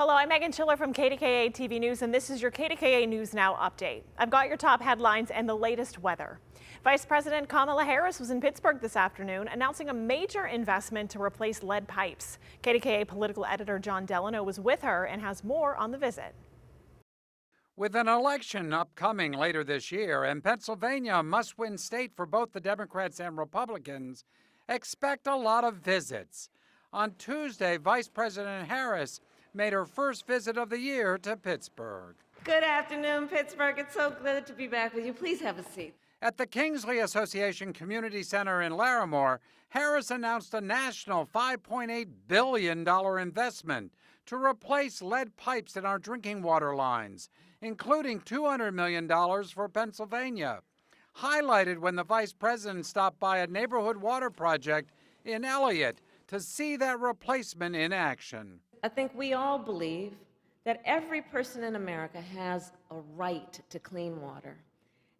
Hello, I'm Meghan Schiller from KDKA-TV News, and this is your KDKA News Now update. I've got your top headlines and the latest weather. Vice President Kamala Harris was in Pittsburgh this afternoon announcing a major investment to replace lead pipes. KDKA political editor John Delano was with her and has more on the visit. With an election upcoming later this year and Pennsylvania a must-win state for both the Democrats and Republicans, expect a lot of visits. On Tuesday, Vice President Harris made her first visit of the year to Pittsburgh. Good afternoon, Pittsburgh. It's so good to be back with you. Please have a seat. At the Kingsley Association Community Center in Larimore, Harris announced a national $5.8 billion investment to replace lead pipes in our drinking water lines, including $200 million for Pennsylvania. Highlighted when the vice president stopped by a neighborhood water project in Elliott to see that replacement in action. I think we all believe that every person in America has a right to clean water.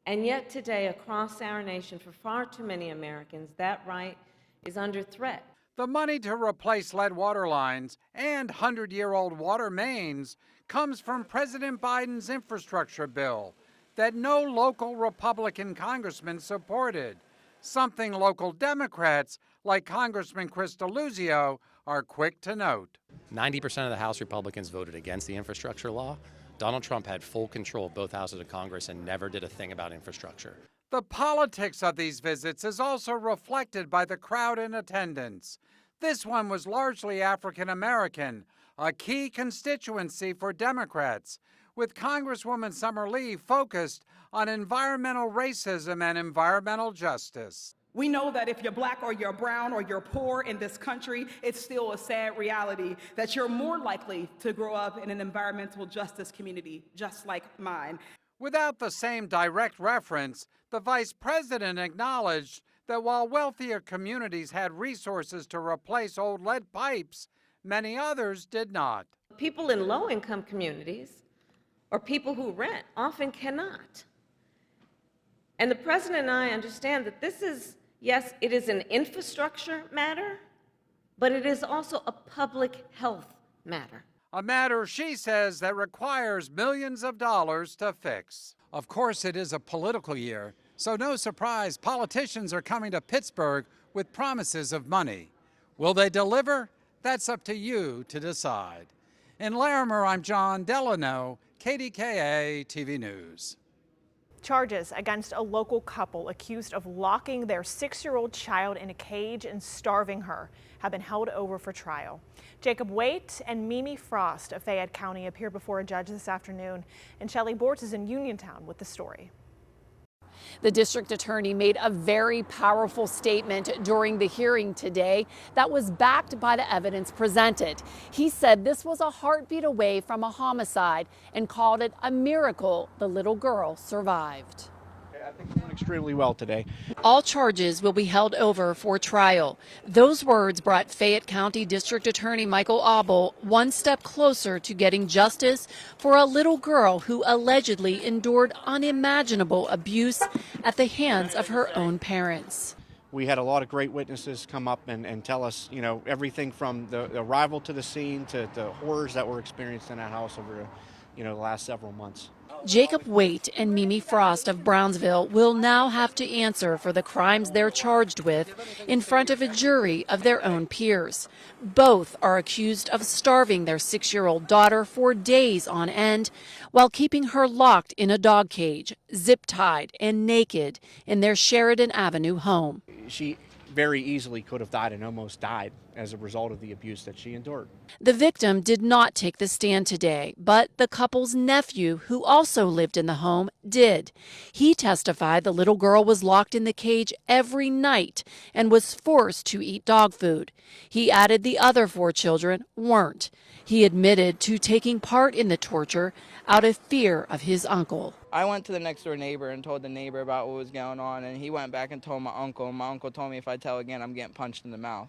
And yet today, across our nation, for far too many Americans, that right is under threat. The money to replace lead water lines and 100-year-old water mains comes from President Biden's infrastructure bill that no local Republican congressman supported, something local Democrats like Congressman Chris DeLuzio are quick to note. 90% of the House Republicans voted against the infrastructure law. Donald Trump had full control of both houses of Congress and never did a thing about infrastructure. The politics of these visits is also reflected by the crowd in attendance. This one was largely African American, a key constituency for Democrats, with Congresswoman Summer Lee focused on environmental racism and environmental justice. We know that if you're black or you're brown or you're poor in this country, it's still a sad reality that you're more likely to grow up in an environmental justice community just like mine. Without the same direct reference, the vice president acknowledged that while wealthier communities had resources to replace old lead pipes, many others did not. People in low-income communities or people who rent often cannot. And the president and I understand that this is, yes, it is an infrastructure matter, but it is also a public health matter. A matter, she says, that requires millions of dollars to fix. Of course, it is a political year, so no surprise politicians are coming to Pittsburgh with promises of money. Will they deliver? That's up to you to decide. In Larimore, I'm John Delano, KDKA-TV News. Charges against a local couple accused of locking their 6-year-old child in a cage and starving her have been held over for trial. Jacob Waite and Mimi Frost of Fayette County appeared before a judge this afternoon, and Shelley Bortz is in Uniontown with the story. The district attorney made a very powerful statement during the hearing today that was backed by the evidence presented. He said this was a heartbeat away from a homicide and called it a miracle the little girl survived. I think it went extremely well today. All charges will be held over for trial. Those words brought Fayette County District Attorney Michael Abel one step closer to getting justice for a little girl who allegedly endured unimaginable abuse at the hands of her own parents. We had a lot of great witnesses come up and tell us, everything from the arrival to the scene to the horrors that were experienced in that house over, the last several months. Jacob Waite and Mimi Frost of Brownsville will now have to answer for the crimes they're charged with in front of a jury of their own peers. Both are accused of starving their 6-year-old daughter for days on end while keeping her locked in a dog cage, zip-tied and naked in their Sheridan Avenue home. She very easily could have died and almost died as a result of the abuse that she endured. The victim did not take the stand today, but the couple's nephew, who also lived in the home, did. He testified the little girl was locked in the cage every night and was forced to eat dog food. He added the other 4 children weren't. He admitted to taking part in the torture out of fear of his uncle. I went to the next door neighbor and told the neighbor about what was going on, and he went back and told my uncle, and my uncle told me if I tell again, I'm getting punched in the mouth.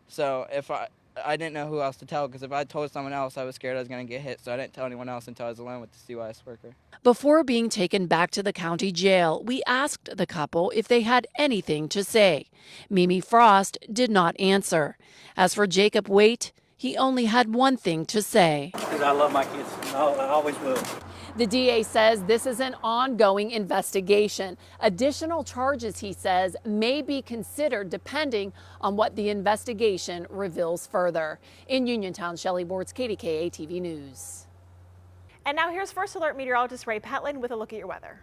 So if I didn't know who else to tell, because if I told someone else, I was scared I was going to get hit, so I didn't tell anyone else until I was alone with the CYS worker. Before being taken back to the county jail, we asked the couple if they had anything to say. Mimi Frost did not answer. As for Jacob Waite, He only had one thing to say. Because I love my kids. I always will. The DA says this is an ongoing investigation. Additional charges, he says, may be considered depending on what the investigation reveals further. In Uniontown, Shelley Boards, KDKA-TV News. And now here's First Alert meteorologist Ray Petlin with a look at your weather.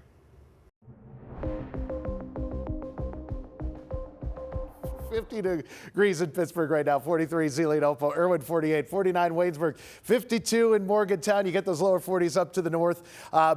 50 degrees in Pittsburgh right now, 43 Zelienople, Irwin 48, 49 Waynesburg, 52 in Morgantown. You get those lower 40s up to the north.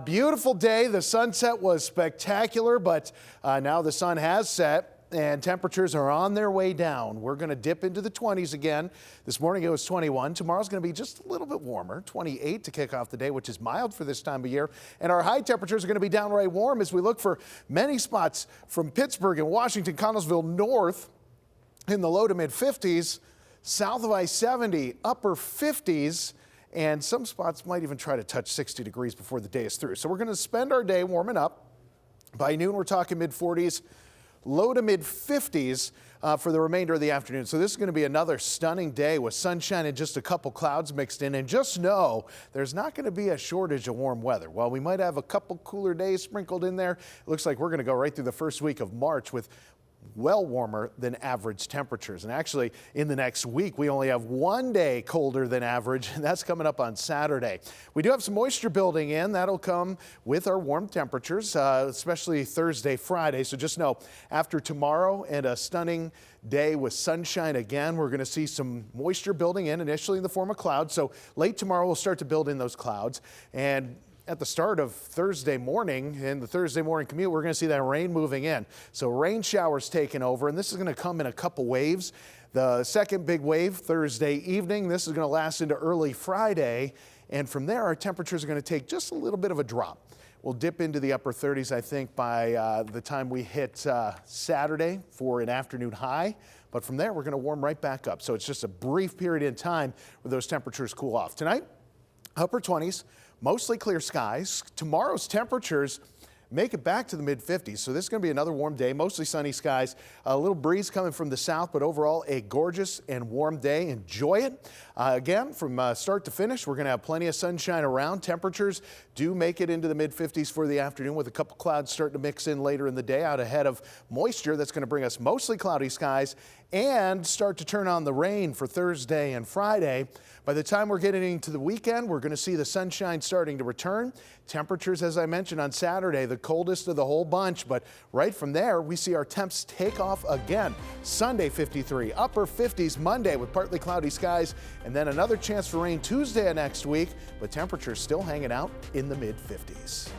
Beautiful day. The sunset was spectacular, but now the sun has set and temperatures are on their way down. We're going to dip into the 20s again. This morning it was 21. Tomorrow's going to be just a little bit warmer, 28 to kick off the day, which is mild for this time of year. And our high temperatures are going to be downright warm as we look for many spots from Pittsburgh and Washington, Connellsville north in the low to mid 50s, south of I-70, upper 50s, and some spots might even try to touch 60 degrees before the day is through. So we're going to spend our day warming up. By noon, we're talking mid 40s, low to mid 50s for the remainder of the afternoon. So this is going to be another stunning day with sunshine and just a couple clouds mixed in. And just know there's not going to be a shortage of warm weather. While we might have a couple cooler days sprinkled in there, it looks like we're going to go right through the first week of March with well warmer than average temperatures. And actually, in the next week, we only have one day colder than average, and that's coming up on Saturday. We do have some moisture building in. That'll come with our warm temperatures, especially Thursday, Friday. So just know, after tomorrow and a stunning day with sunshine again, we're going to see some moisture building in, initially in the form of clouds. So late tomorrow, we'll start to build in those clouds. And at the start of Thursday morning, in the Thursday morning commute, we're going to see that rain moving in. So rain showers taking over, and this is going to come in a couple waves. The second big wave Thursday evening. This is going to last into early Friday. And from there, our temperatures are going to take just a little bit of a drop. We'll dip into the upper 30s, I think, by the time we hit Saturday for an afternoon high. But from there, we're going to warm right back up. So it's just a brief period in time where those temperatures cool off. Tonight, upper 20s. Mostly clear skies. Tomorrow's temperatures make it back to the mid 50s. So this is going to be another warm day, mostly sunny skies, a little breeze coming from the south, but overall a gorgeous and warm day. Enjoy it. Again, from start to finish, we're going to have plenty of sunshine around. Temperatures do make it into the mid 50s for the afternoon with a couple clouds starting to mix in later in the day out ahead of moisture. That's going to bring us mostly cloudy skies and start to turn on the rain for Thursday and Friday. By the time we're getting into the weekend, we're going to see the sunshine starting to return. Temperatures, as I mentioned, on Saturday, the coldest of the whole bunch. But right from there, we see our temps take off again. Sunday, 53, upper 50s Monday with partly cloudy skies, and then another chance for rain Tuesday of next week. But temperatures still hanging out in the mid 50s.